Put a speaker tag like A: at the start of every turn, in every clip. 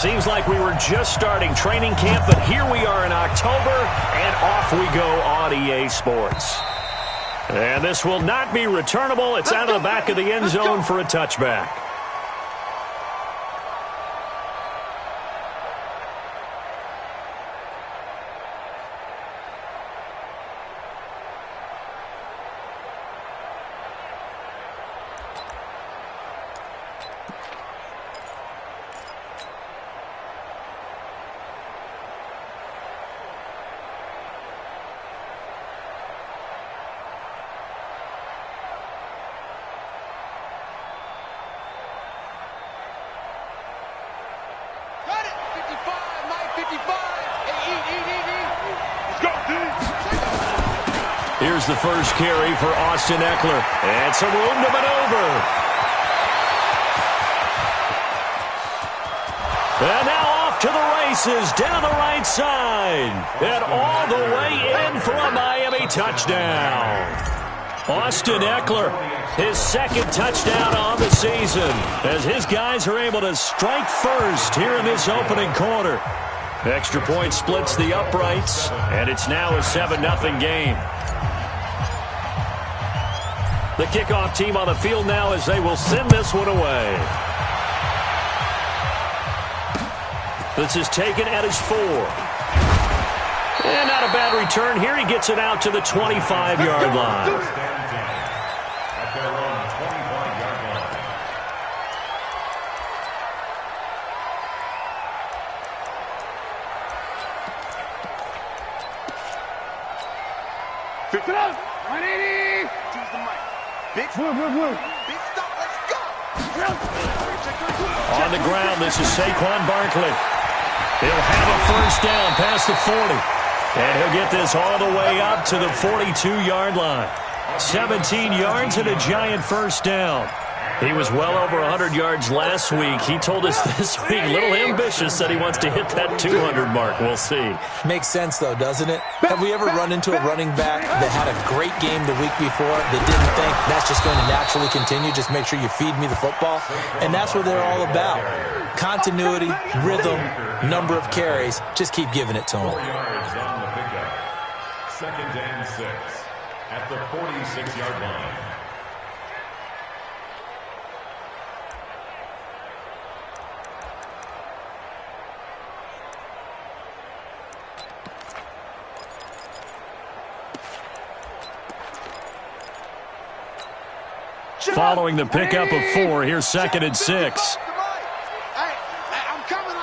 A: Seems like we were just starting training camp, but here we are in October, and off we go on EA Sports. And this will not be returnable. It's out of the back of the end zone for a touchback. Here's the first carry for Austin Eckler. And some room to maneuver. And now off to the races down the right side. And all the way in for a Miami touchdown. Austin Eckler, his second touchdown on the season, as his guys are able to strike first here in this opening quarter. Extra point splits the uprights, and it's now a 7-0 game. The kickoff team on the field now as they will send this one away. This is taken at his 4. And not a bad return here. He gets it out to the 25-yard line. On the ground, this is Saquon Barkley. He'll have a first down past the 40. And he'll get this all the way up to the 42-yard line. 17 yards and a giant first down. He was well over 100 yards last week. He told us this week, a little ambitious, that he wants to hit that 200 mark. We'll see.
B: Makes sense, though, doesn't it? Have we ever run into a running back that had a great game the week before that didn't think that's just going to naturally continue? Just make sure you feed me the football. And that's what they're all about. Continuity, rhythm, number of carries. Just keep giving it to them.
C: 2nd and 6 at the 46-yard line.
A: Following the pickup of 4, here's 2nd and 6.
D: I'm coming.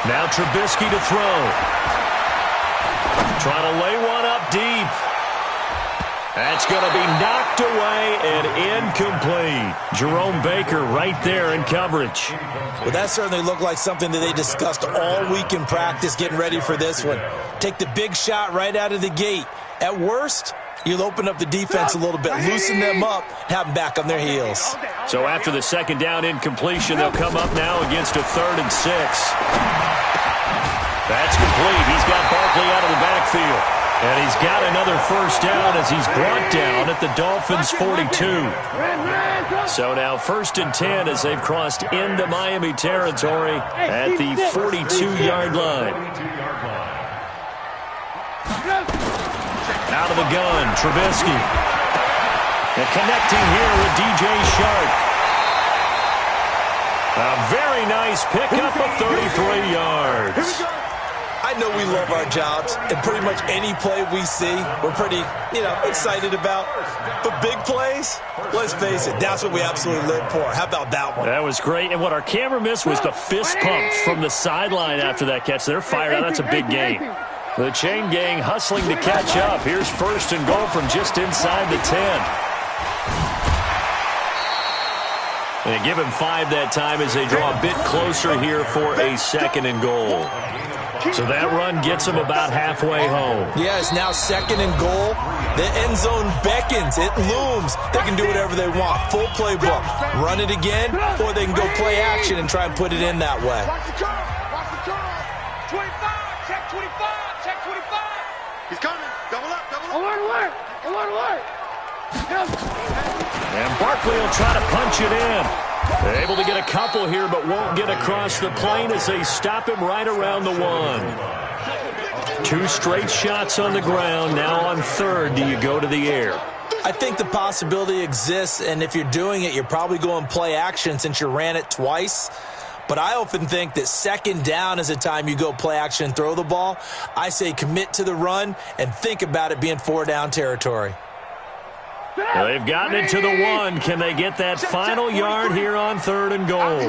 A: Now Trubisky to throw. Trying to lay one up deep. That's going to be knocked away and incomplete. Jerome Baker right there in coverage.
B: Well, that certainly looked like something that they discussed all week in practice getting ready for this one. Take the big shot right out of the gate. At worst, you'll open up the defense a little bit, loosen them up, have them back on their heels.
A: So after the second down incompletion, they'll come up now against a 3rd and 6. That's complete. He's got Barkley out of the backfield. And he's got another first down as he's brought down at the Dolphins' 42. So now 1st and 10 as they've crossed into Miami territory at the 42-yard line. Out of the gun, Trubisky. And connecting here with DJ Shark. A very nice pickup of 33 yards.
B: I know we love our jobs, and pretty much any play we see, we're pretty, excited about. But big plays, let's face it, that's what we absolutely live for. How about that one?
A: That was great, and what our camera missed was the fist pumps from the sideline after that catch. They're fired out. That's a big gain. The chain gang hustling to catch up. Here's 1st and goal from just inside the 10. They give him 5 that time as they draw a bit closer here for a 2nd and goal. So that run gets them about halfway home.
B: Yeah, it's now 2nd and goal. The end zone beckons. It looms. They can do whatever they want. Full playbook. Run it again, or they can go play action and try and put it in that way.
D: Watch the curve. 25. Check 25. Check 25. He's coming. Double up.
A: And Barkley will try to punch it in. Able to get a couple here, but won't get across the plane as they stop him right around the 1. 2 straight shots on the ground. Now on 3rd, do you go to the air?
B: I think the possibility exists, and if you're doing it, you're probably going play action since you ran it twice. But I often think that 2nd down is the time you go play action and throw the ball. I say commit to the run and think about it being 4 down territory.
A: Well, they've gotten it to the 1. Can they get that final yard here on 3rd and goal?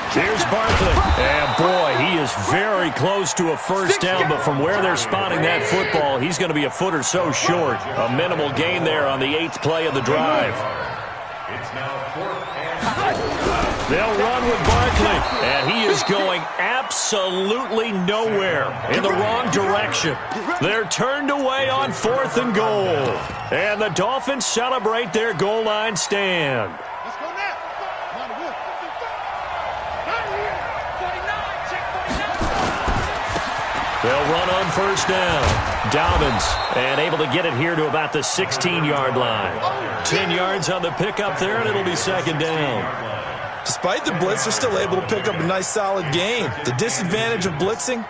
A: Here's Barkley. And, boy, he is very close to a first down, but from where they're spotting that football, he's going to be a foot or so short. A minimal gain there on the 8th play of the drive.
C: It's now 4th and
A: They'll run with Barkley, and he is going absolutely nowhere in the wrong direction. They're turned away on 4th and goal, and the Dolphins celebrate their goal line stand.
D: Let's go now.
A: They'll run on 1st down. Dobbins, and able to get it here to about the 16-yard line. 10 yards on the pickup there, and it'll be 2nd down.
B: Despite the blitz, they're still able to pick up a nice solid gain. The disadvantage of blitzing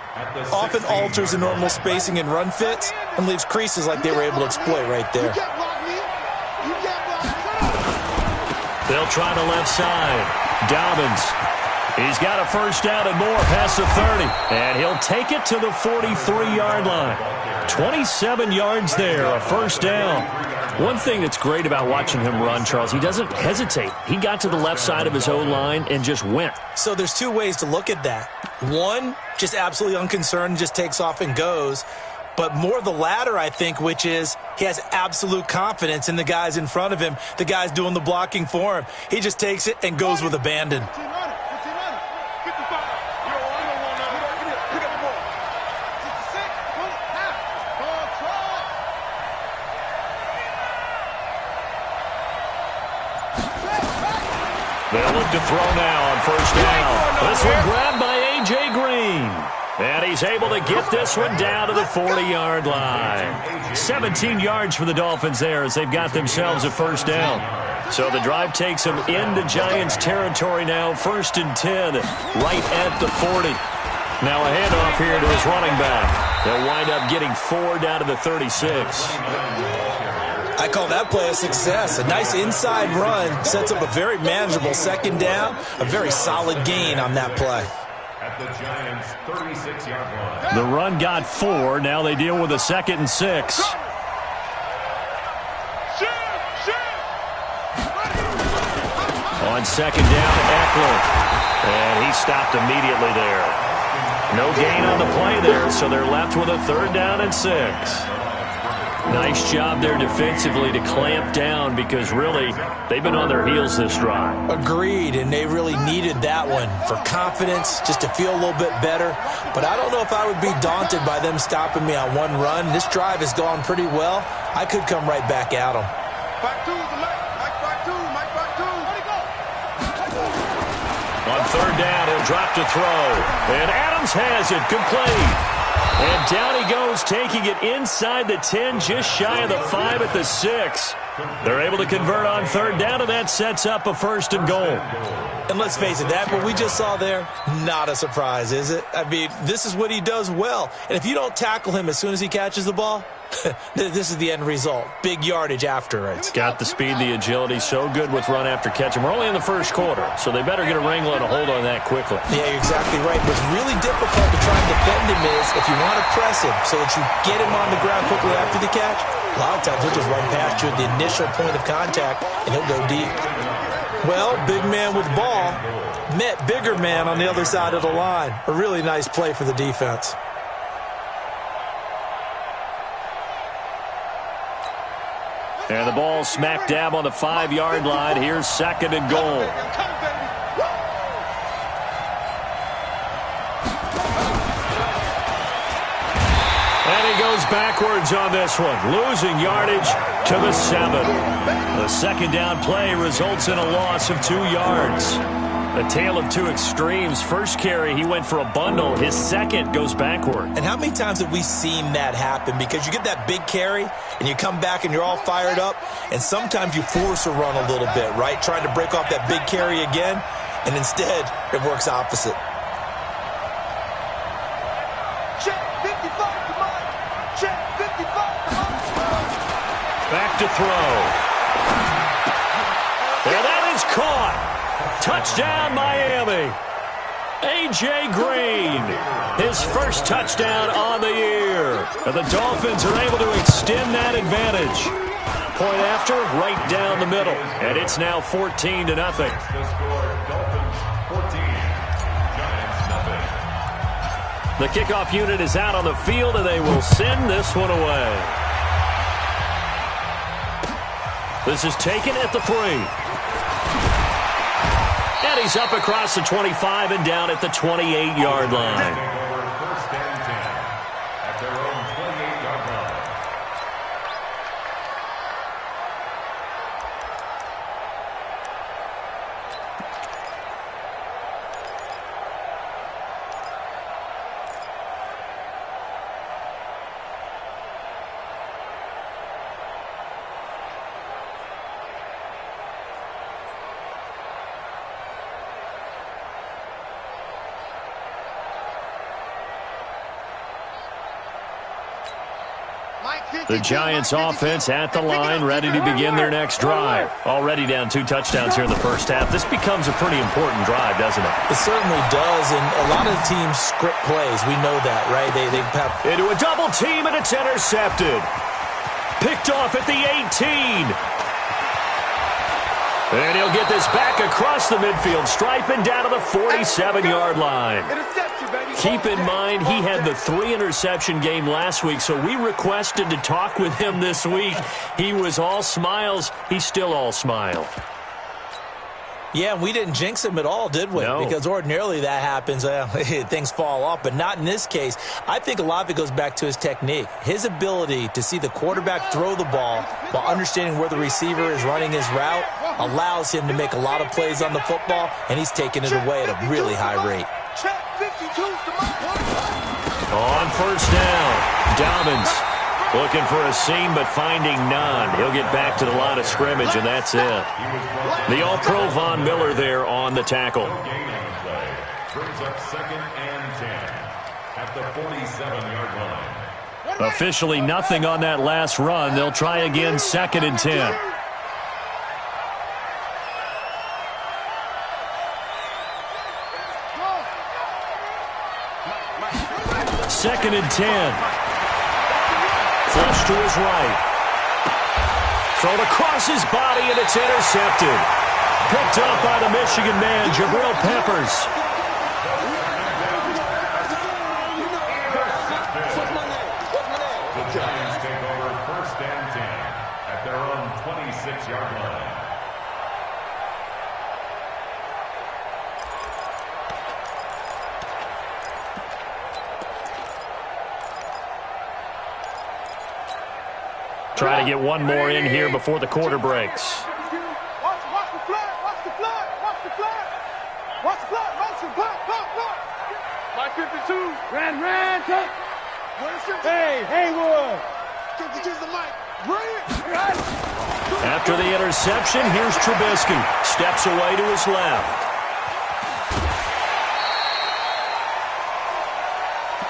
B: often alters the normal spacing and run fits and leaves creases like they were able to exploit right there.
A: They'll try the left side. Dobbins. He's got a first down and more past the 30. And he'll take it to the 43-yard line. 27 yards there, a first down. One thing that's great about watching him run, Charles, he doesn't hesitate. He got to the left side of his own line and just went.
B: So there's 2 ways to look at that. One, just absolutely unconcerned, just takes off and goes. But more the latter, I think, which is he has absolute confidence in the guys in front of him, the guys doing the blocking for him. He just takes it and goes with abandon.
A: They'll look to throw now on 1st down. This one grabbed by A.J. Green. And he's able to get this one down to the 40-yard line. 17 yards for the Dolphins there as they've got themselves a first down. So the drive takes them into Giants territory now. 1st and 10, right at the 40. Now a handoff here to his running back. They'll wind up getting 4 down to the 36.
B: I call that play a success. A nice inside run sets up a very manageable 2nd down. A very solid gain on that play.
C: at the Giants' 36-yard line.
A: The run got 4. Now they deal with a 2nd and 6. On 2nd down, Eckler. And he stopped immediately there. No gain on the play there, so they're left with a 3rd down and 6. Nice job there defensively to clamp down because really they've been on their heels this drive.
B: Agreed, and they really needed that one for confidence, just to feel a little bit better. But I don't know if I would be daunted by them stopping me on one run. This drive has gone pretty well. I could come right back at them.
D: Back two, the left. Mike back two. Mike back two. Where'd he go?
A: On 3rd down, he'll drop to throw. And Adams has it, complete. And down he goes, taking it inside the 10, just shy of the 5 at the 6. They're able to convert on 3rd down, and that sets up a 1st and goal.
B: And let's face it, that what we just saw there, not a surprise, is it? I mean, this is what he does well. And if you don't tackle him as soon as he catches the ball, this is the end result. Big yardage after it.
A: Got the speed, the agility, so good with run after catch. And we're only in the 1st quarter, so they better get a wrangle and a hold on that quickly.
B: Yeah, you're exactly right. What's really difficult to try and defend him is if you want to press him so that you get him on the ground quickly after the catch, a lot of times he'll just run past you at the initial point of contact, and he'll go deep. Well, big man with ball met bigger man on the other side of the line. A really nice play for the defense.
A: And the ball smack dab on the 5-yard line. Here's 2nd and goal. And he goes backwards on this one, losing yardage to the 7. The 2nd down play results in a loss of 2 yards. A tale of two extremes. First carry, he went for a bundle. His second goes backward.
B: And how many times have we seen that happen? Because you get that big carry, and you come back and you're all fired up, and sometimes you force a run a little bit, right? Trying to break off that big carry again, and instead it works opposite.
D: Check 55 to Mike. Check 55 to Mike.
A: Back to throw. And that is caught. Touchdown, Miami. A.J. Green, his first touchdown on the year. And the Dolphins are able to extend that advantage. Point after, right down the middle. And it's now 14-0.
C: The score, Dolphins 14, Giants nothing.
A: The kickoff unit is out on the field, and they will send this one away. This is taken at the 3. And he's up across the 25 and down at the 28-yard line.
C: Over first and 10 at their own 28-yard line.
A: The Giants offense at the line, ready to begin their next drive. Already down 2 touchdowns here in the first half. This becomes a pretty important drive, doesn't it?
B: It certainly does, and a lot of teams script plays. We know that, right? They have
A: into a double team, and it's intercepted. Picked off at the 18. And he'll get this back across the midfield stripe and down to the 47-yard line. Keep in mind, he had the 3-interception game last week, so we requested to talk with him this week. He was all smiles. He's still all smile.
B: Yeah, we didn't jinx him at all, did we?
A: No.
B: Because ordinarily that happens, things fall off, but not in this case. I think a lot of it goes back to his technique. His ability to see the quarterback throw the ball while understanding where the receiver is running his route allows him to make a lot of plays on the football, and he's taking it away at a really high rate.
A: On first down, Dobbins looking for a seam but finding none. He'll get back to the line of scrimmage, and that's it. The All-Pro Von Miller there on the tackle.
C: Gain on the play. Brings up 2nd and 10 at the 47-yard line.
A: Officially nothing on that last run. They'll try again 2nd and 10. Second and 10. Flush to his right. Thrown across his body, and it's intercepted. Picked up by the Michigan man, Jabril Peppers.
C: The Giants take over 1st and 10 at their own 26-yard line.
A: Try to get one more in here before the quarter breaks.
D: Watch the flag, watch the flag, watch the flag. Watch the flag, watch the flag, flag. Mike 52. Ran, touch. Hey, Haywood. 52's the mic. Bring it.
A: After the interception, here's Trubisky. Steps away to his left.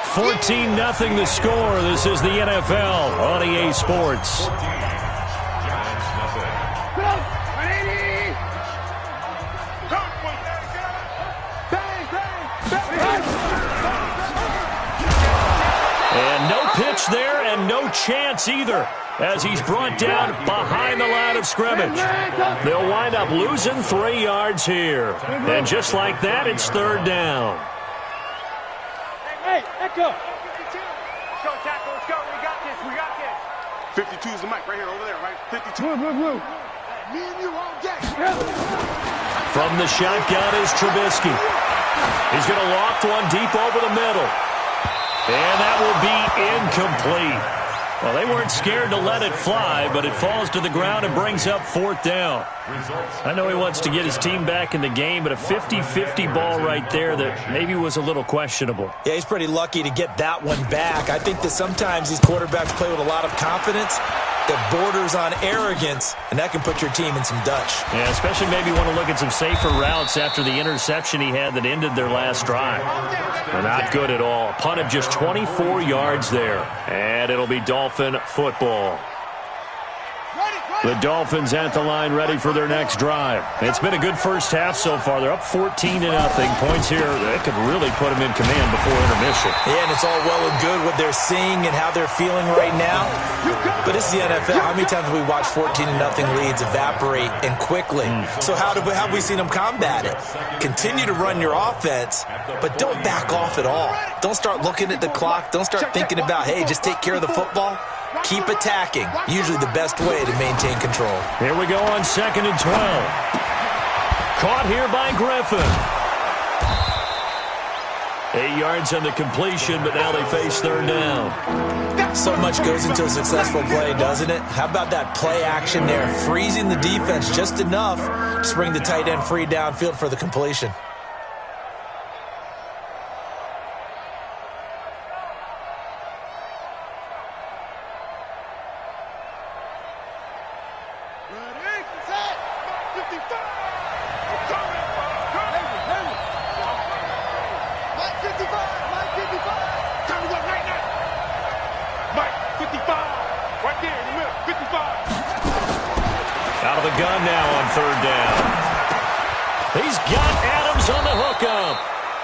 A: 14-0 the score. This is the NFL on EA Sports.
C: Giants nothing.
A: And no pitch there and no chance either as he's brought down behind the line of scrimmage. They'll wind up losing 3 yards here. And just like that, it's 3rd down.
D: Hey, echo. Let's go, tackle. Let's go. We got this. 52's the mic right here, over there, right? 52. Blue. Me and you all day.
A: From the shotgun is Trubisky. He's going to loft one deep over the middle. And that will be incomplete. Well, they weren't scared to let it fly, but it falls to the ground and brings up 4th down. I know he wants to get his team back in the game, but a 50-50 ball right there that maybe was a little questionable.
B: Yeah, he's pretty lucky to get that one back. I think that sometimes these quarterbacks play with a lot of confidence that borders on arrogance, and that can put your team in some Dutch.
A: Yeah, especially maybe want to look at some safer routes after the interception he had that ended their last drive. They're not good at all. Punt of just 24 yards there, and it'll be Dolphin football. The Dolphins at the line ready for their next drive. It's been a good first half so far. They're up 14-0. Points here, that could really put them in command before intermission.
B: Yeah, and it's all well and good what they're seeing and how they're feeling right now. But it's the NFL. How many times have we watched 14-0 leads evaporate and quickly? So how have we seen them combat it? Continue to run your offense, but don't back off at all. Don't start looking at the clock. Don't start thinking about, hey, just take care of the football. Keep attacking. Usually the best way to maintain control.
A: Here we go on 2nd and 12. Caught here by Griffin. 8 yards on the completion, but now they face 3rd down.
B: So much goes into a successful play, doesn't it? How about that play action there? Freezing the defense just enough to bring the tight end free downfield for the completion.
A: Out of the gun now on 3rd down. He's got Adams on the hookup.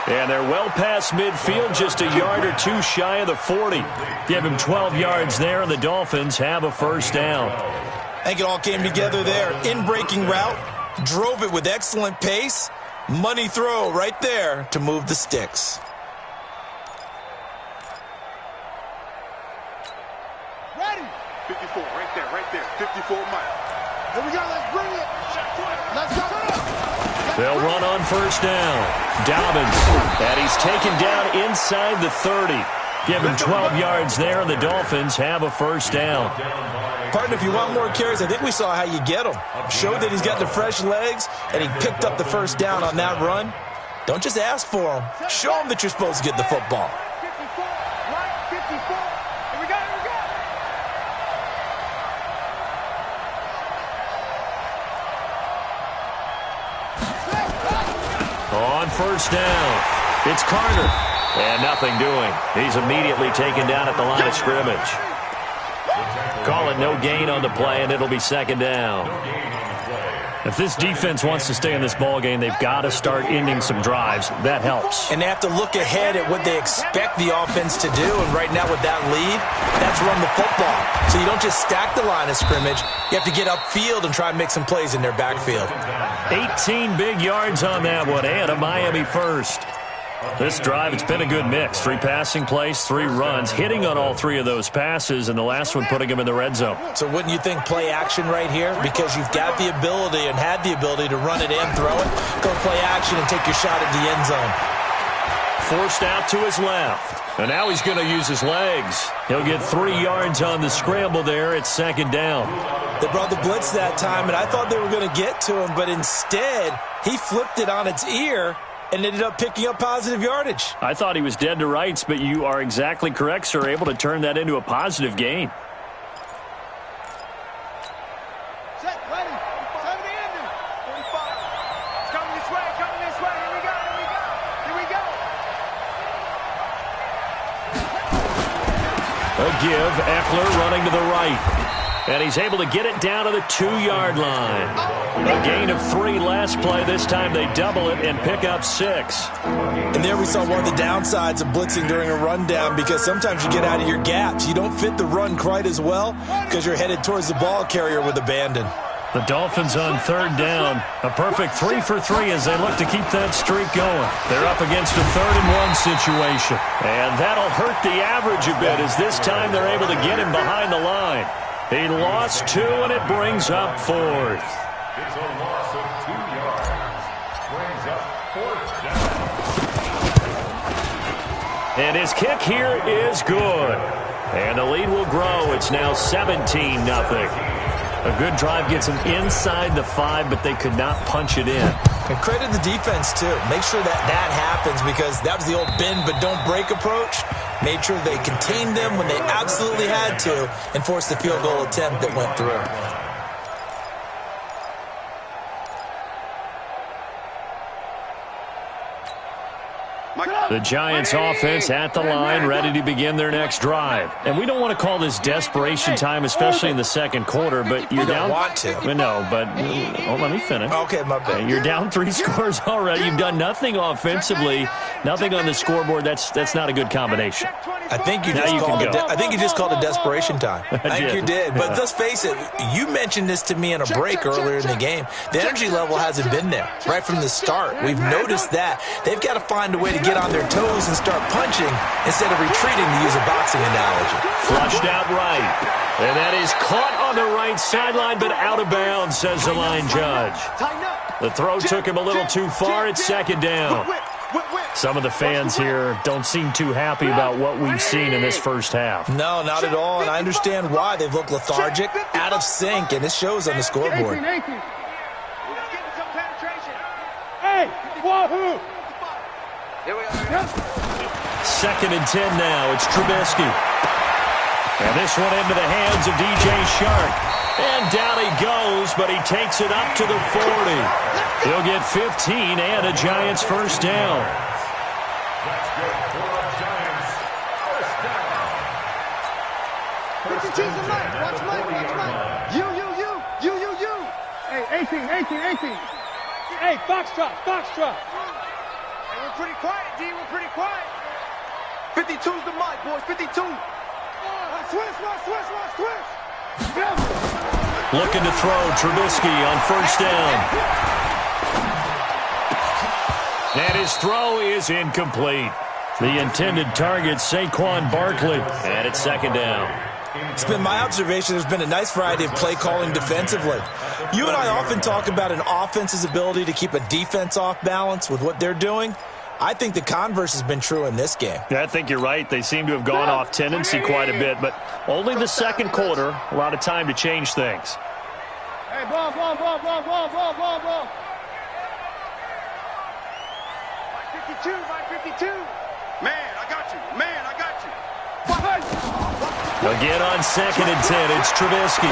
A: And they're well past midfield, just a yard or two shy of the 40. Give him 12 yards there, and the Dolphins have a 1st down.
B: I think it all came together there. In-breaking route, drove it with excellent pace. Money throw right there to move the sticks.
D: Ready. 54, right there. 54 miles. Here we go, let's bring it. Let's go.
A: They'll run on 1st down. Dobbins, and he's taken down inside the 30. Give him 12 yards there, and the Dolphins have a 1st down.
B: Partner, if you want more carries, I think we saw how you get him. Showed that he's got the fresh legs, and he picked up the 1st down on that run. Don't just ask for him. Show him that you're supposed to get the football.
D: 54, right, 54. Here we go.
A: On 1st down, it's Carter. And nothing doing. He's immediately taken down at the line of scrimmage. Call it no gain on the play, and it'll be 2nd down. If this defense wants to stay in this ballgame, they've got to start ending some drives. That helps.
B: And they have to look ahead at what they expect the offense to do. And right now with that lead, that's run the football. So you don't just stack the line of scrimmage. You have to get upfield and try and make some plays in their backfield.
A: 18 big yards on that one, and a Miami 1st. This drive, it's been a good mix. 3 passing plays, 3 runs, hitting on all 3 of those passes, and the last one putting him in the red zone.
B: So wouldn't you think play action right here? Because you've got the ability and had the ability to run it and throw it. Go play action and take your shot at the end zone.
A: Forced out to his left. And now he's going to use his legs. He'll get 3 yards on the scramble there at 2nd down.
B: They brought the blitz that time, and I thought they were going to get to him, but instead he flipped it on its ear and ended up picking up positive yardage.
A: I thought he was dead to rights, but you are exactly correct, sir. Able to turn that into a positive gain.
D: Set, ready. 70 ending. 45. It's coming this way. Here we go.
A: A give, Eckler running to the right. And he's able to get it down to the 2-yard line. A gain of 3 last play. This time they double it and pick up 6.
B: And there we saw one of the downsides of blitzing during a rundown, because sometimes you get out of your gaps. You don't fit the run quite as well because you're headed towards the ball carrier with abandon.
A: The Dolphins on 3rd down. A perfect 3 for 3 as they look to keep that streak going. They're up against a 3rd and 1 situation. And that'll hurt the average a bit as this time they're able to get him behind the line. He lost 2, and it brings up 4th.
C: It's a loss of 2 yards. Brings up 4th down.
A: And his kick here is good. And the lead will grow. It's now 17-0. A good drive gets them inside the 5, but they could not punch it in.
B: And credit the defense, too. Make sure that happens, because that was the old bend but don't break approach. Made sure they contained them when they absolutely had to and forced the field goal attempt that went through.
A: The Giants offense at the line, ready to begin their next drive. And we don't want to call this desperation time, especially in the second quarter, but you're down.
B: You don't want to.
A: No, but let me finish.
B: Okay, my bad.
A: You're down 3 scores already. You've done nothing offensively, nothing on the scoreboard. That's not a good combination.
B: I think you just called it desperation time. I think you did. But let's face it, you mentioned this to me in a break earlier in the game. The energy level hasn't been there right from the start. We've noticed that. They've got to find a way to get on their toes and start punching instead of retreating, to use a boxing analogy.
A: Flushed out right. And that is caught on the right sideline, but out of bounds, says the line judge. The throw took him a little too far. It's second down. Some of the fans here don't seem too happy about what we've seen in this first half.
B: No, not at all, and I understand why. They've looked lethargic, out of sync, and it shows on the scoreboard.
D: Hey, wahoo!
A: Second and 10 now. It's Trubisky. And this one into the hands of DJ Shark. And down he goes, but he takes it up to the 40. He'll get 15 and a Giants first down.
C: That's good for the Giants. First down.
D: Watch Mike. You. Hey, 18. Hey, foxtrot. Hey, we're pretty quiet, D. We're pretty quiet. 52's the mic, boys. 52. Switch.
A: Looking to throw, Trubisky on first down. And his throw is incomplete. The intended target, Saquon Barkley. And it's second down.
B: It's been my observation there's been a nice variety of play calling defensively. You and I often talk about an offense's ability to keep a defense off balance with what they're doing. I think the converse has been true in this game.
A: Yeah, I think you're right. They seem to have gone off tendency quite a bit, but only the second quarter, a lot of time to change things.
D: Hey, ball. Mike 52. Man, I got you.
A: Again on second and 10, it's Trubisky.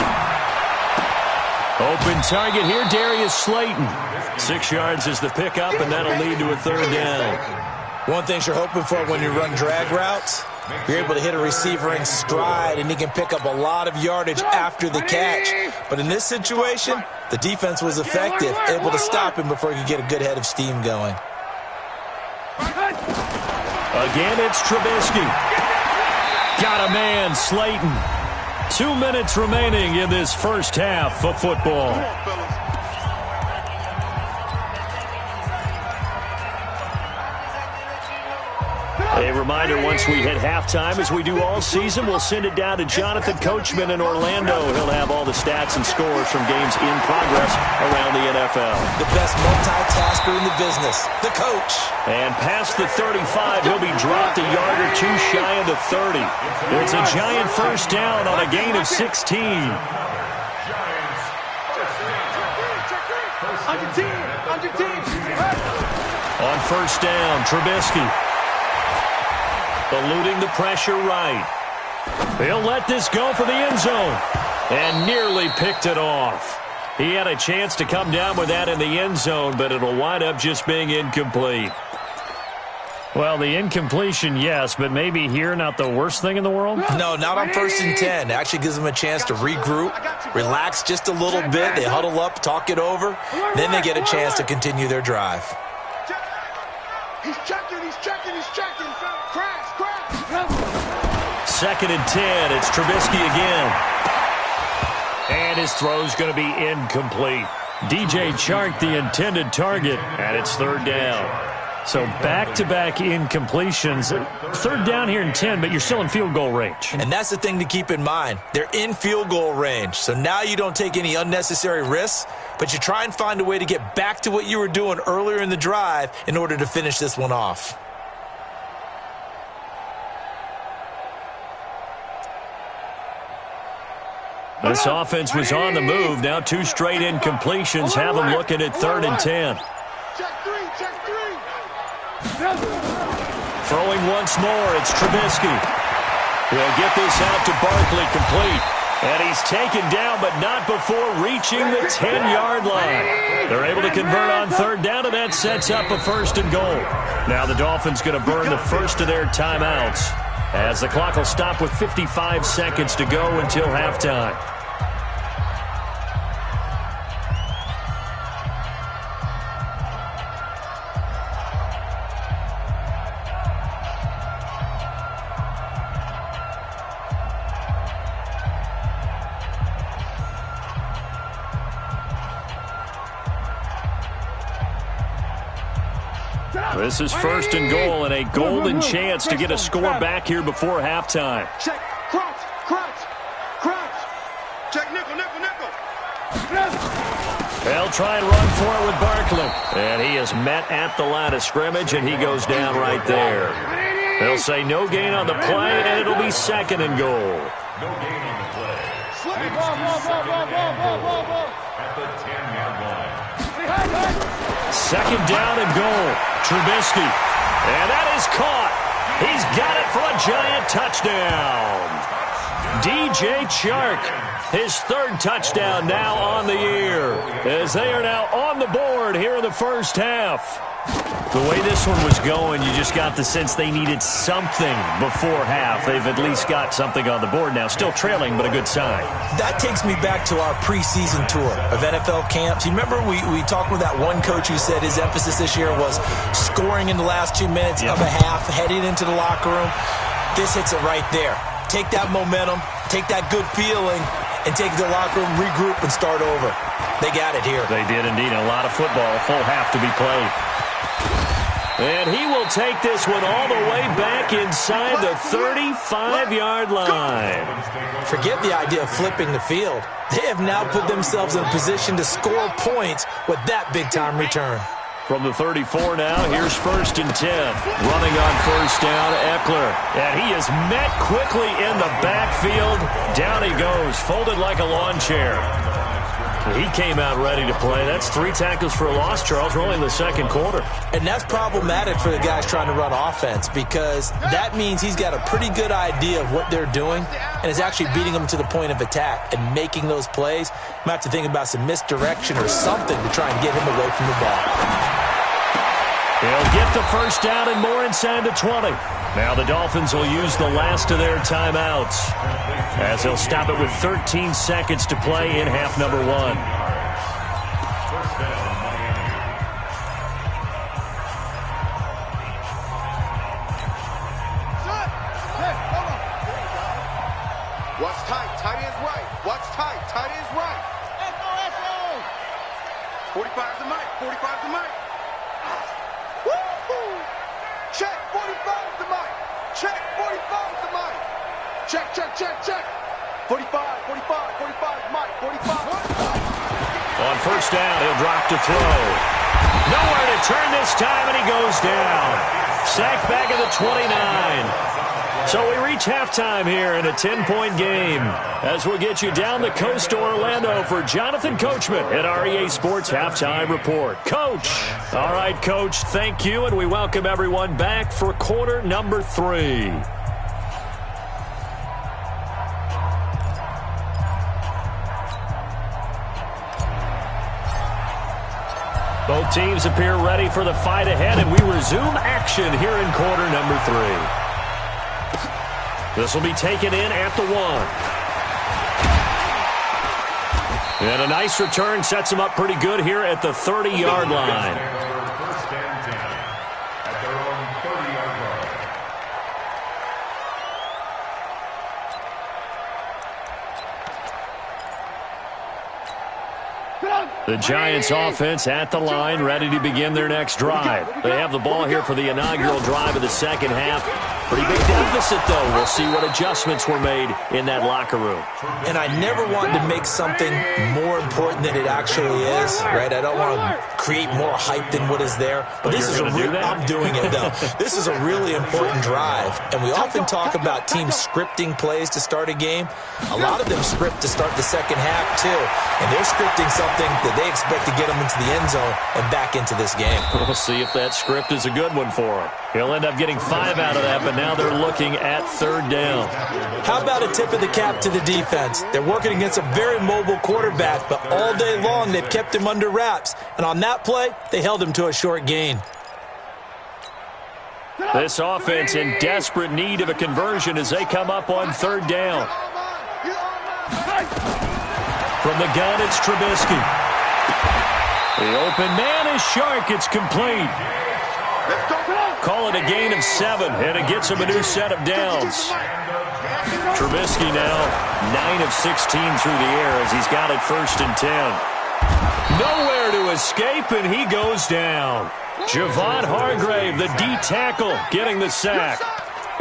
A: Open target here, Darius Slayton. 6 yards is the pickup, and that'll lead to a third down.
B: One thing you're hoping for when you run drag routes, you're able to hit a receiver in stride, and he can pick up a lot of yardage after the catch. But in this situation, the defense was effective, able to stop him before he could get a good head of steam going.
A: Again, it's Trubisky. Got a man, Slayton. 2 minutes remaining in this first half of football. A reminder, once we hit halftime, as we do all season, we'll send it down to Jonathan Coachman in Orlando. He'll have all the stats and scores from games in progress around the NFL.
B: The best multitasker in the business, the coach.
A: And past the 35, he'll be dropped a yard or two shy of the 30. It's a Giant first down on a gain of 16. On first down, Trubisky. Eluding the pressure right. He'll let this go for the end zone. And nearly picked it off. He had a chance to come down with that in the end zone, but it'll wind up just being incomplete. Well, the incompletion, yes, but maybe here not the worst thing in the world?
B: No, not on first and 10. Actually gives them a chance to regroup, relax just a little bit. They huddle up, talk it over. Then they get a chance to continue their drive.
D: He's checking. Crash.
A: Second and 10. It's Trubisky again. And his throw's going to be incomplete. DJ Chark, the intended target, and it's third down. So back-to-back incompletions. Third down here in 10, but you're still in field goal range.
B: And that's the thing to keep in mind. They're in field goal range. So now you don't take any unnecessary risks, but you try and find a way to get back to what you were doing earlier in the drive in order to finish this one off.
A: This offense was on the move. Now 2 straight incompletions have them looking at 3rd and 10.
D: Check three.
A: Throwing once more, it's Trubisky. He'll get this out to Barkley, complete. And he's taken down, but not before reaching the 10-yard line. They're able to convert on 3rd down, and that sets up a 1st and goal. Now the Dolphins going to burn the first of their timeouts, as the clock will stop with 55 seconds to go until halftime. This is 1st and goal, and a golden chance to get a score back here before halftime.
D: Check, crouch. Check, nickel.
A: They'll try and run for it with Barkley. And he is met at the line of scrimmage, and he goes down right there. They'll say no gain on the play, and it'll be 2nd and goal.
C: No gain on the play. At the 10-yard line.
A: 2nd down and goal. Trubisky. And that is caught. He's got it for a giant touchdown. DJ Chark, his 3rd touchdown now on the year, as they are now on the board here in the first half. The way this one was going, you just got the sense they needed something before half. They've at least got something on the board now. Still trailing, but a good sign.
B: That takes me back to our preseason tour of NFL camps. You remember we talked with that one coach who said his emphasis this year was scoring in the last 2 minutes of a half, heading into the locker room. This hits it right there. Take that momentum, take that good feeling, and take it to the locker room, regroup, and start over. They got it here.
A: They did indeed. A lot of football, a full half to be played. And he will take this one all the way back inside the 35-yard line.
B: Forget the idea of flipping the field. They have now put themselves in a position to score points with that big-time return.
A: From the 34 now, here's 1st and 10. Running on 1st down, Eckler. And he is met quickly in the backfield. Down he goes, folded like a lawn chair. He came out ready to play. That's 3 tackles for a loss, Charles. We're only in the 2nd quarter.
B: And that's problematic for the guys trying to run offense, because that means he's got a pretty good idea of what they're doing and is actually beating them to the point of attack and making those plays. You might have to think about some misdirection or something to try and get him away from the ball.
A: He'll get the 1st down and more inside the 20. Now the Dolphins will use the last of their timeouts, as they'll stop it with 13 seconds to play in half number 1.
D: Watch tight end's right. Watch tight end's right. 45's the mic, 45's the mic. Woo-hoo! Check, 45's the mic. Check, 45's the mic. Check. 45, mic, 45.
A: On 1st down, he'll drop to throw. Nowhere to turn this time, and he goes down. Sacked back at the 29. So we reach halftime here in a 10-point game, as we'll get you down the coast to Orlando for Jonathan Coachman at our EA Sports Halftime Report. Coach. All right, Coach, thank you, and we welcome everyone back for quarter number 3. Both teams appear ready for the fight ahead, and we resume action here in quarter number 3. This will be taken in at the 1. And a nice return sets him up pretty good here at the 30-yard line.
C: 1st and 10 at their own 30-yard line.
A: The Giants offense at the line, ready to begin their next drive. They have the ball here for the inaugural drive of the second half. Pretty big deficit, though. We'll see what adjustments were made in that locker room.
B: And I never wanted to make something more important than it actually is, right? I don't want to create more hype than what is there. But this is I'm doing it, though. This is a really important drive. And we often talk about teams scripting plays to start a game. A lot of them script to start the second half, too. And they're scripting something that they expect to get them into the end zone and back into this game.
A: We'll see if that script is a good one for him. He'll end up getting 5 out of that, but now they're looking at third down.
B: How about a tip of the cap to the defense? They're working against a very mobile quarterback, but all day long they've kept him under wraps. And on that play, they held him to a short gain.
A: This offense in desperate need of a conversion as they come up on third down. From the gun, it's Trubisky. The open man is Shark. It's complete. Call it a gain of 7, and it gets him a new set of downs. Trubisky now 9 of 16 through the air as he's got it 1st and 10. Nowhere to escape, and he goes down. Javon Hargrave, the D tackle, getting the sack.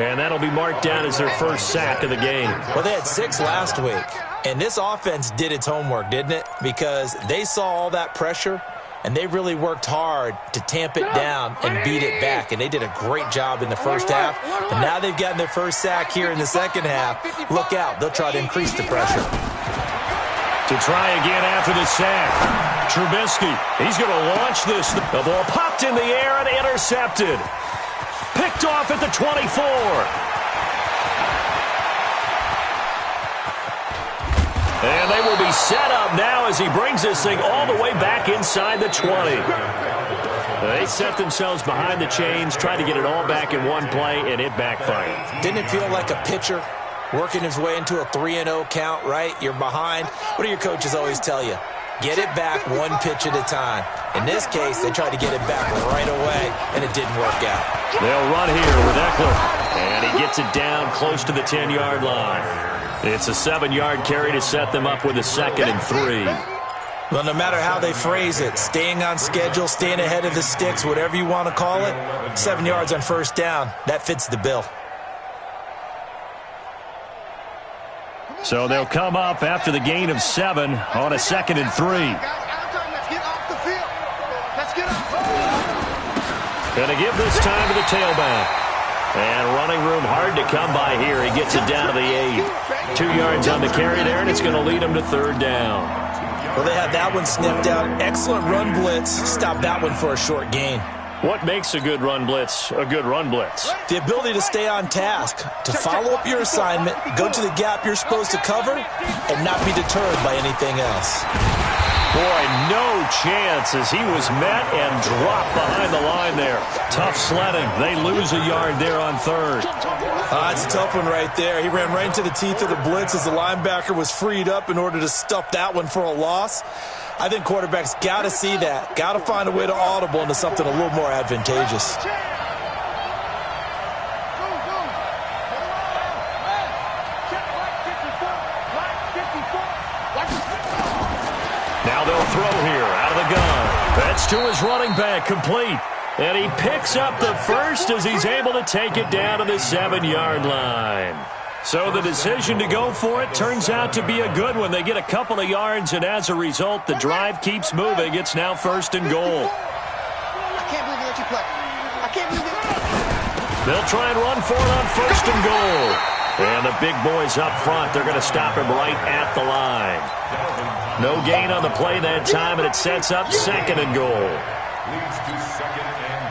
A: And that'll be marked down as their first sack of the game.
B: Well, they had 6 last week. And this offense did its homework, didn't it? Because they saw all that pressure, and they really worked hard to tamp it down and beat it back. And they did a great job in the first half. But now they've gotten their first sack here in the second half. Look out. They'll try to increase the pressure.
A: To try again after the sack. Trubisky, he's going to launch this. The ball popped in the air and intercepted. Picked off at the 24. And they will be set up now as he brings this thing all the way back inside the 20. They set themselves behind the chains, tried to get it all back in one play, and it backfired.
B: Didn't it feel like a pitcher working his way into a 3-0 count, right? You're behind. What do your coaches always tell you? Get it back one pitch at a time. In this case, they tried to get it back right away, and it didn't work out.
A: They'll run here with Eckler, and he gets it down close to the 10-yard line. It's a 7-yard carry to set them up with a 2nd and 3.
B: Well, no matter how they phrase it, staying on schedule, staying ahead of the sticks, whatever you want to call it, 7 yards on first down, that fits the bill.
A: So they'll come up after the gain of 7 on a 2nd and 3. Gonna give this time to the tailback. And running room hard to come by here. He gets it down to the 8. 2 yards on the carry there, and it's going to lead him to third down.
B: Well, they had that one sniffed out. Excellent run blitz. Stop that one for a short gain.
A: What makes a good run blitz a good run blitz?
B: The ability to stay on task, to follow up your assignment, go to the gap you're supposed to cover, and not be deterred by anything else.
A: Boy, no chance as he was met and dropped behind the line there. Tough sledding. They lose a yard there on third.
B: It's a tough one right there. He ran right into the teeth of the blitz as the linebacker was freed up in order to stuff that one for a loss. I think quarterbacks got to see that. Got to find a way to audible into something a little more advantageous.
A: Now they'll throw here out of the gun. That's to his running back, complete. And he picks up the first as he's able to take it down to the 7-yard line. So the decision to go for it turns out to be a good one. They get a couple of yards, and as a result, the drive keeps moving. It's now 1st and goal.
D: I can't believe they let you play. I can't believe it.
A: They'll try and run for it on 1st and goal. And the big boys up front, they're going to stop him right at the line. No gain on the play that time, and it sets up 2nd and goal.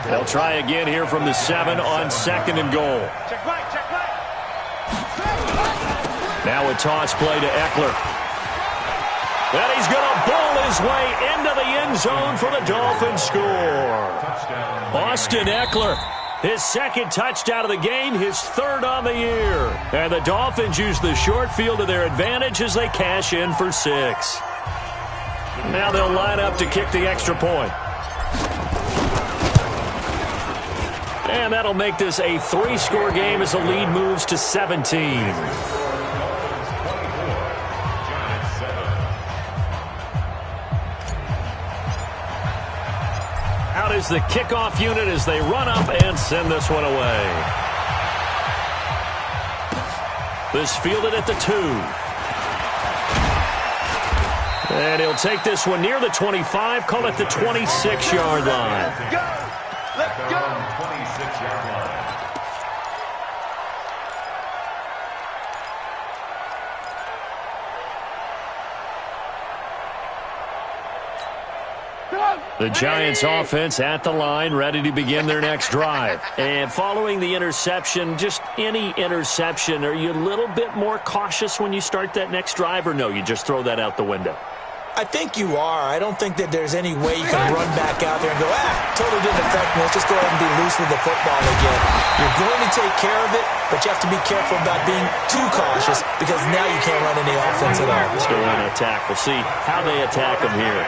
A: They'll try again here from the 7 on 2nd and goal.
D: Check right, check right.
A: Now a toss play to Eckler. And he's going to bowl his way into the end zone for the Dolphins score. Austin Eckler, his 2nd touchdown of the game, his 3rd on the year. And the Dolphins use the short field to their advantage as they cash in for 6. Now they'll line up to kick the extra point. And that'll make this a 3-score game as the lead moves to 17. out is the kickoff unit as they run up and send this one away. This fielded at the 2. And he'll take this one near the 25, call it the 26-yard line.
C: Let's go! Let's go! 26-yard line.
A: The Giants offense at the line, ready to begin their next drive. And following the interception, just any interception, are you a little bit more cautious when you start that next drive, or no, you just throw that out the window?
B: I think you are. I don't think that there's any way you can run back out there and go, totally didn't affect me. Let's just go ahead and be loose with the football again. You're going to take care of it, but you have to be careful about being too cautious because now you can't run any offense at all.
A: Still on attack. We'll see how they attack them here.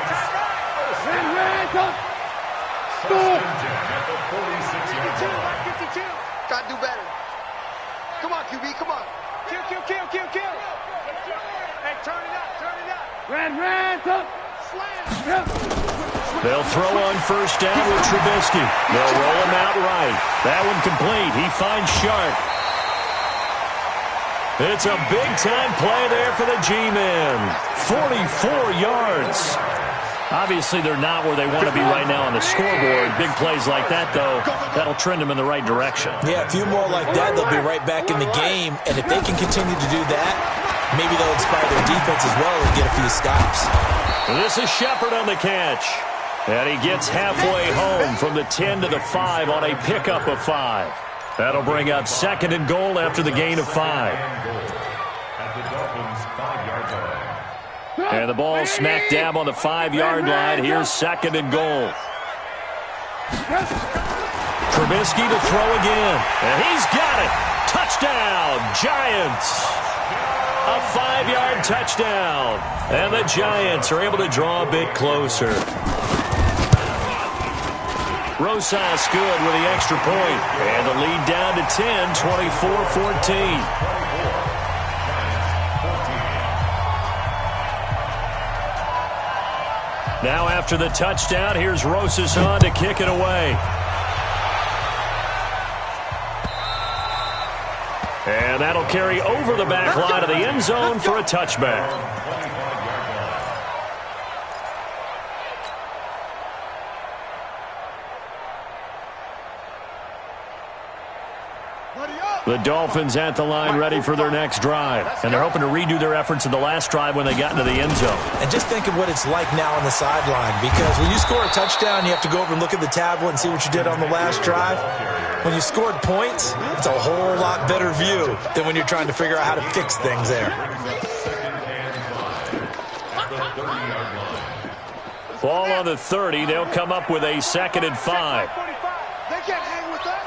D: Gotta do better. Come on, QB, come on. Kill. Hey, turn it up. Ran, tough. Slam.
A: They'll throw on first down with Trubisky. They'll roll him out right. That one complete. He finds Sharp. It's a big-time play there for the G-men. 44 yards. Obviously, they're not where they want to be right now on the scoreboard. Big plays like that, though, that'll trend them in the right direction.
B: Yeah, a few more like that, they'll be right back in the game. And if they can continue to do that, maybe they'll inspire their defense as well and get a few stops.
A: This is Shepard on the catch. And he gets halfway home from the 10 to the 5 on a pickup of 5. That'll bring up 2nd and goal after the gain of 5.
C: At the Dolphins' 5-yard line.
A: And the ball smack dab on the 5-yard line. Here's 2nd and goal. Trubisky to throw again. And he's got it. Touchdown, Giants. A 5-yard touchdown. And the Giants are able to draw a bit closer. Rosas good with the extra point. And the lead down to 10, 24-14. Now after the touchdown, here's Rosas on to kick it away. And that'll carry over the back line of the end zone for a touchback. The Dolphins at the line ready for their next drive. And they're hoping to redo their efforts in the last drive when they got into the end zone.
B: And just think of what it's like now on the sideline, because when you score a touchdown, you have to go over and look at the tablet and see what you did on the last drive. When you scored points, it's a whole lot better view than when you're trying to figure out how to fix things there.
A: Ball on the 30. They'll come up with a 2nd and 5.
D: They can't hang with us.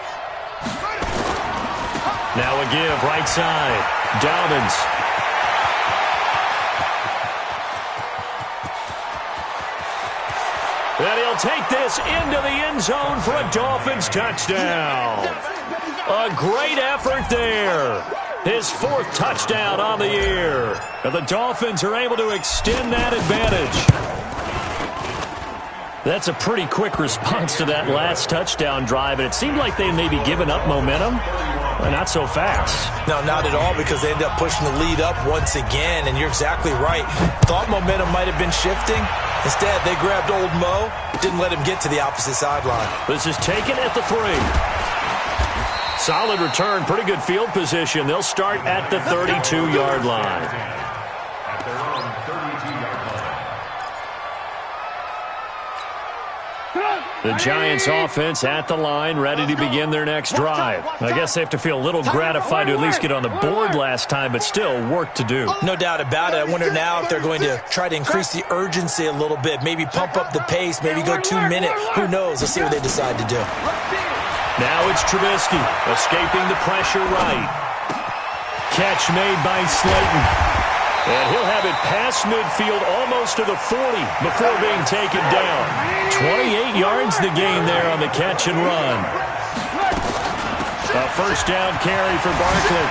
A: Now a give, right side. Dobbins. And he'll take this into the end zone for a Dolphins touchdown. A great effort there. His 4th touchdown on the year. And the Dolphins are able to extend that advantage. That's a pretty quick response to that last touchdown drive, and it seemed like they may be giving up momentum. Well, not so fast.
B: No, not at all, because they end up pushing the lead up once again, and you're exactly right. Thought momentum might have been shifting. Instead, they grabbed old Mo, didn't let him get to the opposite sideline.
A: This is taken at the 3. Solid return, pretty good field position. They'll start at the 32-yard line.
C: At their own 32-yard line.
A: The Giants offense at the line, ready to begin their next drive. I guess they have to feel a little gratified to at least get on the board last time, but still work to do.
B: No doubt about it. I wonder now if they're going to try to increase the urgency a little bit, maybe pump up the pace, maybe go 2-minute. Who knows? Let's see what they decide to do.
A: Now it's Trubisky, escaping the pressure right. Catch made by Slayton. And he'll have it past midfield almost to the 40 before being taken down. 28 yards the gain there on the catch and run. A first down carry for Barkley.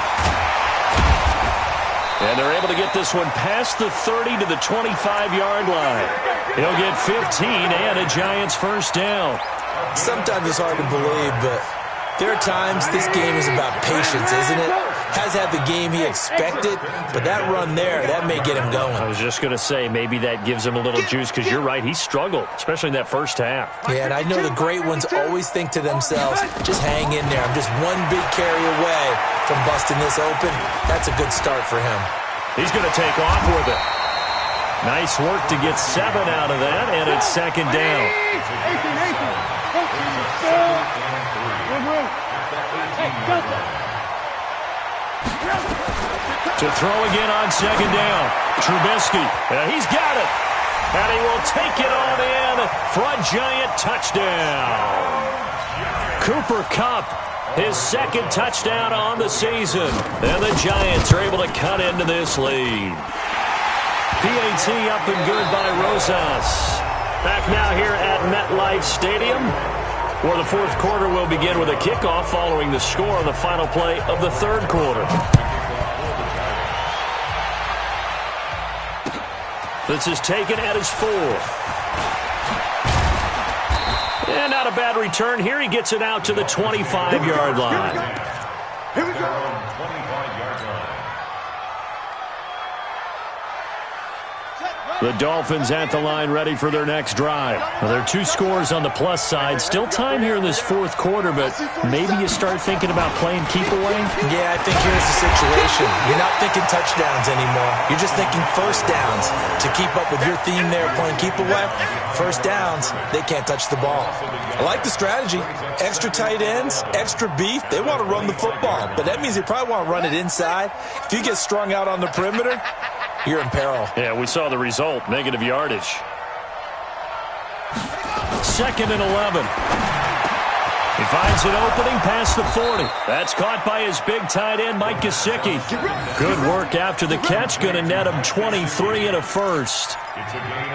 A: And they're able to get this one past the 30 to the 25-yard line. He'll get 15 and a Giants first down.
B: Sometimes it's hard to believe, but there are times this game is about patience, isn't it? Has had the game he expected, but that run there, that may get him going.
A: I was just going to say, maybe that gives him a little juice, because you're right, he struggled, especially in that first half.
B: Yeah, and I know the great ones always think to themselves, just hang in there. I'm just one big carry away from busting this open. That's a good start for him.
A: He's going to take off with it. Nice work to get 7 out of that, and it's second down. To throw again on second down. Trubisky, he's got it. And he will take it on in for a Giant touchdown. Cooper Kupp, his second touchdown on the season. And the Giants are able to cut into this lead. PAT up and good by Rosas. Back now here at MetLife Stadium, where the fourth quarter will begin with a kickoff following the score on the final play of the third quarter. This is taken at his 4. And not a bad return here. He gets it out to the 25-yard line.
C: Here we go. 25-yard line.
A: The Dolphins at the line, ready for their next drive. Well, there are 2 scores on the plus side. Still time here in this fourth quarter, but maybe you start thinking about playing keep away?
B: Yeah, I think here's the situation. You're not thinking touchdowns anymore. You're just thinking first downs. To keep up with your theme there, playing keep away, first downs, they can't touch the ball. I like the strategy. Extra tight ends, extra beef. They want to run the football, but that means they probably want to run it inside. If you get strung out on the perimeter, you're in peril.
A: Yeah, we saw the result, negative yardage. Second and 11. He finds an opening past the 40. That's caught by his big tight end, Mike Gesicki. Good work after the catch. Going to net him 23 and a first.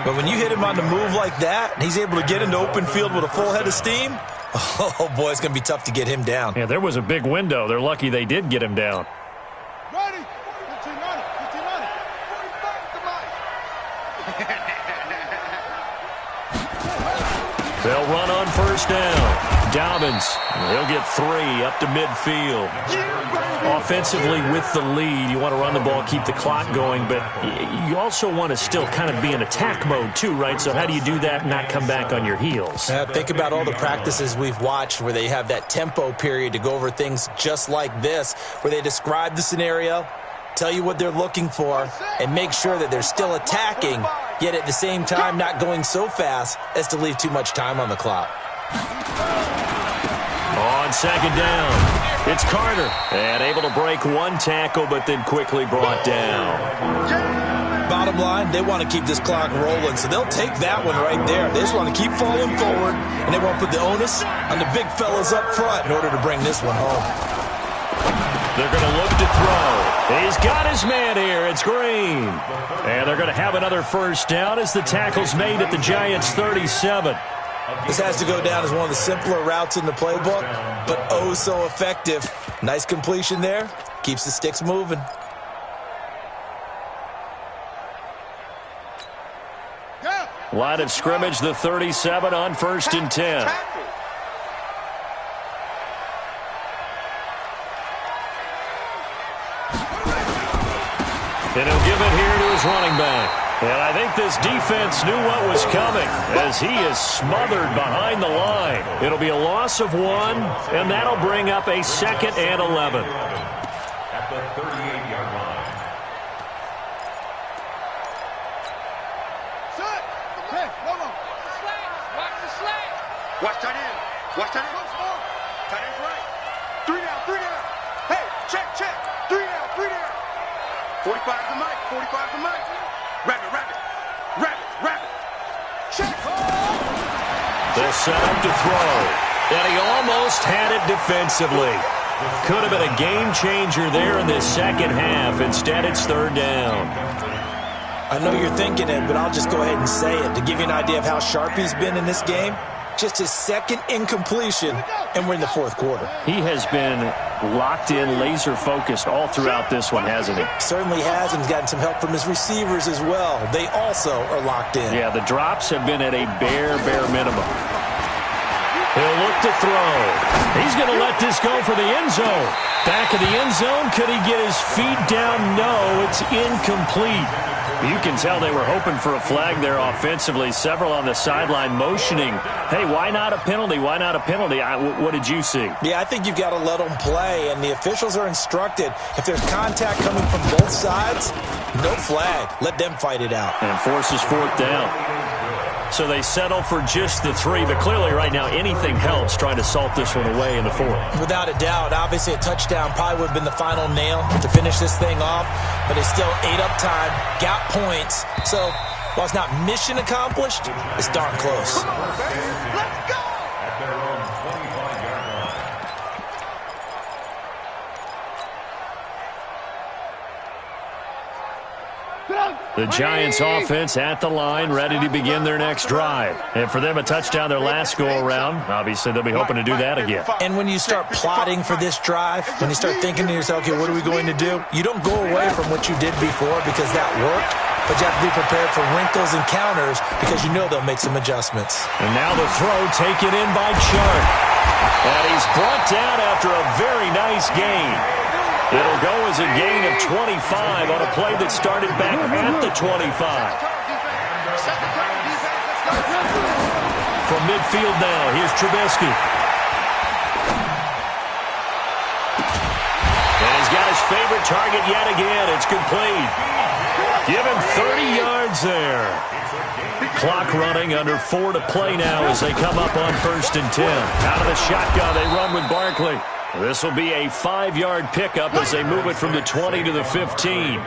B: But when you hit him on the move like that, and he's able to get into open field with a full head of steam, oh, boy, it's going to be tough to get him down.
A: Yeah, there was a big window. They're lucky they did get him down.
D: Ready? 15-90.
A: They'll run on first down. Dobbins, he'll get 3 up to midfield. Offensively with the lead, you want to run the ball, keep the clock going, but you also want to still kind of be in attack mode too, right? So how do you do that and not come back on your heels?
B: Think about all the practices we've watched where they have that tempo period to go over things just like this, where they describe the scenario, tell you what they're looking for, and make sure that they're still attacking, yet at the same time not going so fast as to leave too much time on the clock.
A: On second down, it's Carter, and able to break 1 tackle, but then quickly brought down.
B: Bottom line, they want to keep this clock rolling, so they'll take that one right there. They just want to keep falling forward, and they won't put the onus on the big fellas up front in order to bring this one home.
A: They're going to look to throw. He's got his man here. It's Green. And they're going to have another first down as the tackle's made at the Giants' 37.
B: This has to go down as one of the simpler routes in the playbook, but oh so effective. Nice completion there. Keeps the sticks moving.
A: Line of scrimmage, the 37 on 1st and 10. And he'll give it here to his running back. And I think this defense knew what was coming as he is smothered behind the line. It'll be a loss of 1, and that'll bring up a 2nd and 11.
C: At the 38-yard line.
D: Set. Okay, no more. Watch the slant. Watch tight end. Watch tight end. Tight end's right. 3 down. Hey, check. 3 down. 45 to Mike. Rabbit. Check.
A: They'll set up to throw. And he almost had it defensively. Could have been a game changer there in this second half. Instead, it's 3rd down.
B: I know you're thinking it, but I'll just go ahead and say it. To give you an idea of how sharp he's been in this game, just his 2nd incompletion, and we're in the 4th quarter.
A: He has been locked in, laser-focused all throughout this one, hasn't he?
B: Certainly has, and he's gotten some help from his receivers as well. They also are locked in.
A: Yeah, the drops have been at a bare minimum. He'll look to throw. He's going to let this go for the end zone. Back of the end zone. Could he get his feet down? No, it's incomplete. You can tell they were hoping for a flag there offensively. Several on the sideline motioning, hey, why not a penalty? Why not a penalty? What did you see?
B: Yeah, I think you've got to let them play, and the officials are instructed. If there's contact coming from both sides, no flag. Let them fight it out.
A: And forces fourth down. So they settle for just the 3, but clearly right now anything helps trying to salt this one away in the 4th.
B: Without a doubt. Obviously a touchdown probably would have been the final nail to finish this thing off, but they still ate up time, got points. So while it's not mission accomplished, it's darn close.
D: Let's go!
C: At their own 25-yard line.
A: The Giants offense at the line, ready to begin their next drive. And for them, a touchdown their last go-around. Obviously, they'll be hoping to do that again.
B: And when you start plotting for this drive, when you start thinking to yourself, okay, what are we going to do? You don't go away from what you did before because that worked, but you have to be prepared for wrinkles and counters because you know they'll make some adjustments.
A: And now the throw taken in by Chark. And he's brought down after a very nice gain. It'll go as a gain of 25 on a play that started back at the 25. From midfield now, here's Trubisky. And he's got his favorite target yet again. It's complete. Give him 30 yards there. Clock running, under 4 to play now as they come up on 1st and 10. Out of the shotgun, they run with Barkley. This will be a 5-yard pickup as they move it from the 20 to the 15.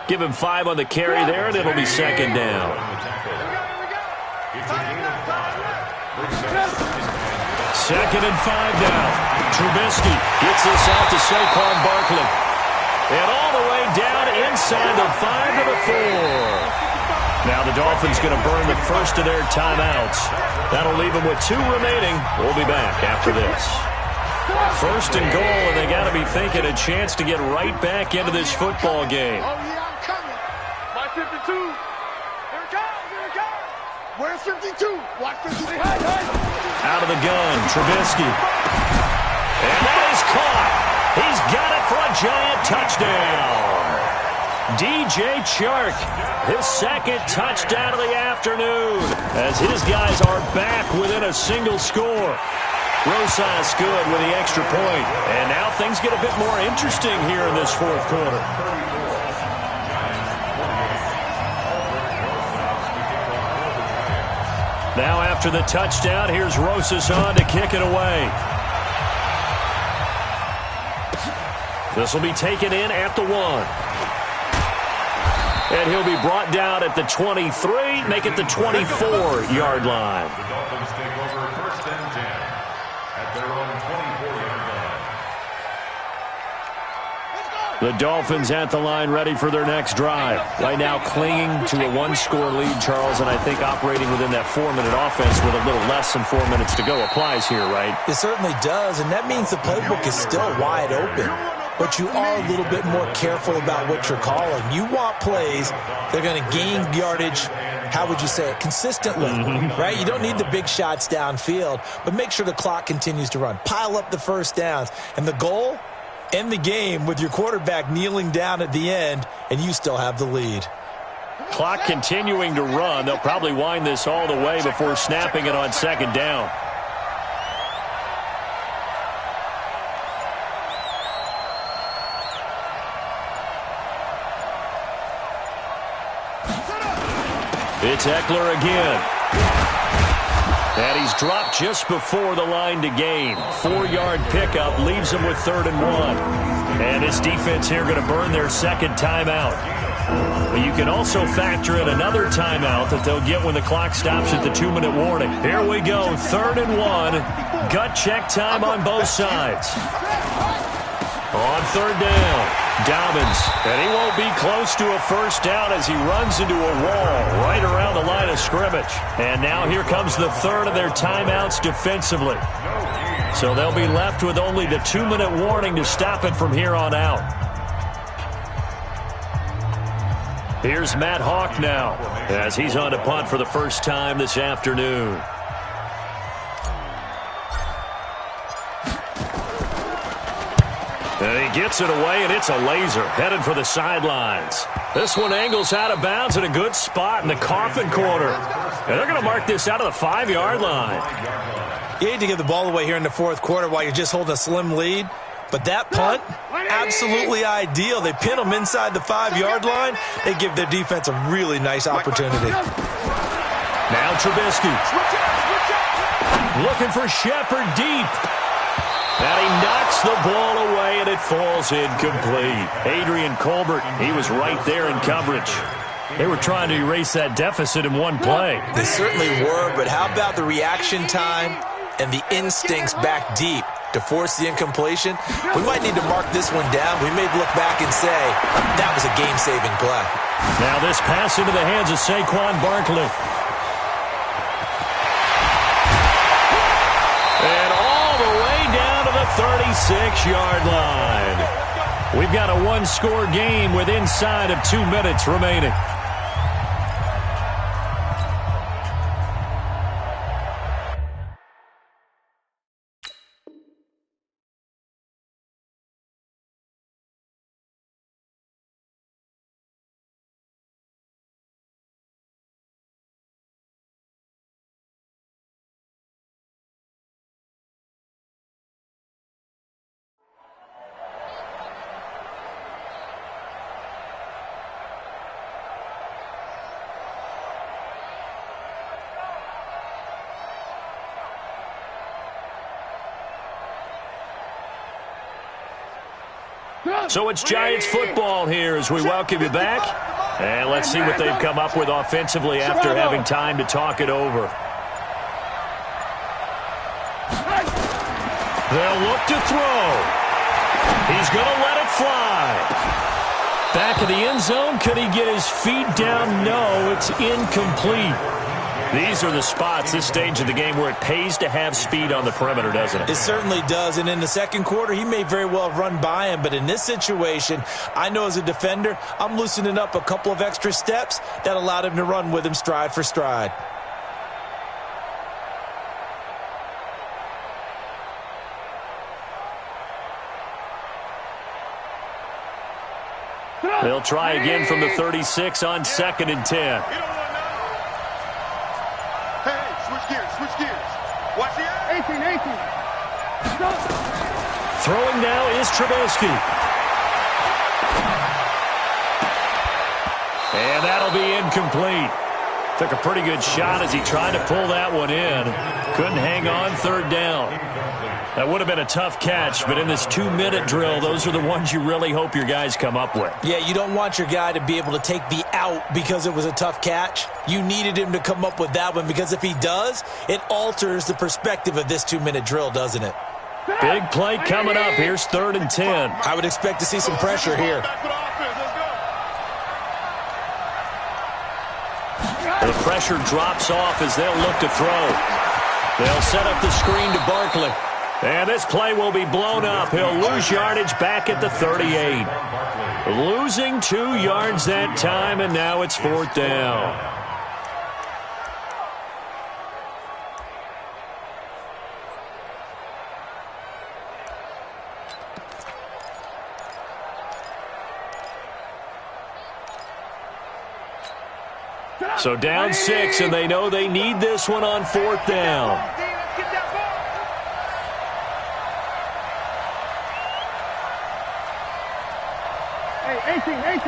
A: Give him 5 on the carry there, and it'll be 2nd down. 2nd and 5 now. Trubisky gets this out to Saquon Barkley. And all the way down inside the 5 to the 4. Now the Dolphins going to burn the first of their timeouts. That'll leave them with 2 remaining. We'll be back after this. 1st and goal, and they got to be thinking a chance to get right back into this football game.
D: Oh, yeah, I'm coming. My 52. Here it comes, here it comes. Where's 52? Watch 52.
A: Out of the gun, Trubisky. And that is caught. He's got it for a giant touchdown. DJ Chark, his 2nd touchdown of the afternoon, as his guys are back within a single score. Rosas good with the extra point. And now things get a bit more interesting here in this 4th quarter. Now after the touchdown, here's Rosas on to kick it away. This will be taken in at the 1. And he'll be brought down at the 23, make it the 24-yard line.
C: The Dolphins take over 1st and 10 at their own 24-yard line.
A: The Dolphins at the line, ready for their next drive. Right now clinging to a 1-score lead, Charles, and I think operating within that 4-minute offense with a little less than 4 minutes to go applies here, right?
B: It certainly does, and that means the playbook is still wide open. But you are a little bit more careful about what you're calling. You want plays that are going to gain yardage, how would you say it, consistently, right? You don't need the big shots downfield, but make sure the clock continues to run. Pile up the first downs. And the goal, end the game with your quarterback kneeling down at the end, and you still have the lead.
A: Clock continuing to run. They'll probably wind this all the way before snapping it on 2nd down. It's Eckler again. And he's dropped just before the line to gain. 4-yard pickup leaves him with 3rd and 1. And this defense here going to burn their 2nd timeout. But you can also factor in another timeout that they'll get when the clock stops at the 2-minute warning. Here we go, 3rd and 1. Gut check time on both sides. On 3rd down, Dobbins, and he won't be close to a first down as he runs into a wall right around the line of scrimmage. And now here comes the 3rd of their timeouts defensively. So they'll be left with only the 2-minute warning to stop it from here on out. Here's Matt Hawk now as he's on to punt for the first time this afternoon. And he gets it away, and it's a laser headed for the sidelines. This one angles out of bounds in a good spot in the coffin corner. And they're going to mark this out of the 5-yard line.
B: You hate to give the ball away here in the fourth quarter while you're just holding a slim lead. But that punt, absolutely ideal. They pin them inside the 5-yard line. They give their defense a really nice opportunity.
A: Now Trubisky. Looking for Shepard deep. And he knocks the ball away, and it falls incomplete. Adrian Colbert, he was right there in coverage. They were trying to erase that deficit in one play.
B: They certainly were, but how about the reaction time and the instincts back deep to force the incompletion? We might need to mark this one down. We may look back and say that was a game-saving play.
A: Now this pass into the hands of Saquon Barkley. And all the way down to the 36-yard line. We've got a one-score game with inside of 2 minutes remaining. So it's Giants football here as we welcome you back. And let's see what they've come up with offensively after having time to talk it over. They'll look to throw. He's going to let it fly. Back in the end zone. Could he get his feet down? No, it's incomplete. These are the spots, this stage of the game, where it pays to have speed on the perimeter, doesn't it?
B: It certainly does, and in the second quarter, he may very well have run by him, but in this situation, I know as a defender, I'm loosening up a couple of extra steps that allowed him to run with him stride for stride.
A: They'll try again from the 36 on 2nd and 10.
D: Switch gears. Watch the 18.
A: Throwing now is Trubisky. And that'll be incomplete. Took a pretty good shot as he tried to pull that one in. Couldn't hang on 3rd down. That would have been a tough catch, but in this 2-minute drill, those are the ones you really hope your guys come up with.
B: Yeah, you don't want your guy to be able to take the out because it was a tough catch. You needed him to come up with that one because if he does, it alters the perspective of this 2-minute drill, doesn't it?
A: Big play coming up. Here's 3rd and 10.
B: I would expect to see some pressure here.
A: The pressure drops off as they'll look to throw. They'll set up the screen to Barkley. And this play will be blown up. He'll lose yardage back at the 38. Losing 2 yards that time, and now it's 4th down. So down 6, and they know they need this one on 4th down.
D: Hey, 18. Mike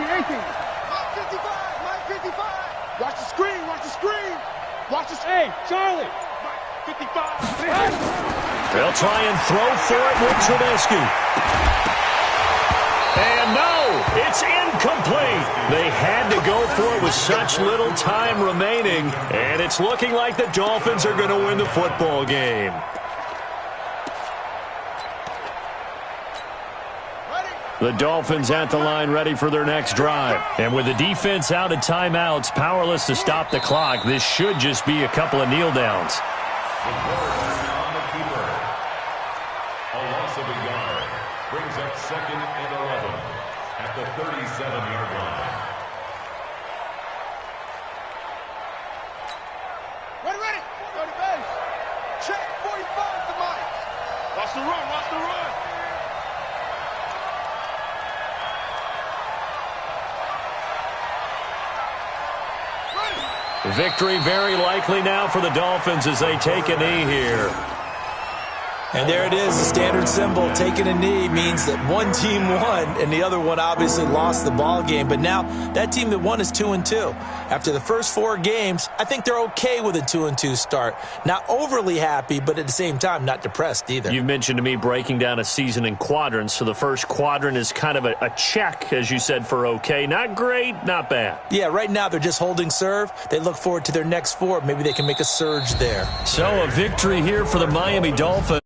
D: 55. Watch the screen. Watch the Hey, Charlie. Mike 55.
A: They'll try and throw for it with Trubisky. And no, it's incomplete. They had to go for it with such little time remaining, and it's looking like the Dolphins are going to win the football game. The Dolphins at the line ready for their next drive. And with the defense out of timeouts, powerless to stop the clock, this should just be a couple of kneel downs.
C: yard. Brings up 2nd and 11 at the 37-yard line.
D: Ready. Go to base. Check 45 to Mike. Watch the run.
A: Victory very likely now for the Dolphins as they take a knee here.
B: And there it is, the standard symbol. Taking a knee means that one team won and the other one obviously lost the ball game. But now that team that won is 2-2. After the first 4 games, I think they're okay with a 2-2 start. Not overly happy, but at the same time, not depressed either.
A: You've mentioned to me breaking down a season in quadrants. So the first quadrant is kind of a check, as you said, for okay. Not great, not bad.
B: Yeah, right now they're just holding serve. They look forward to their next 4. Maybe they can make a surge there.
A: So a victory here for the Miami Dolphins.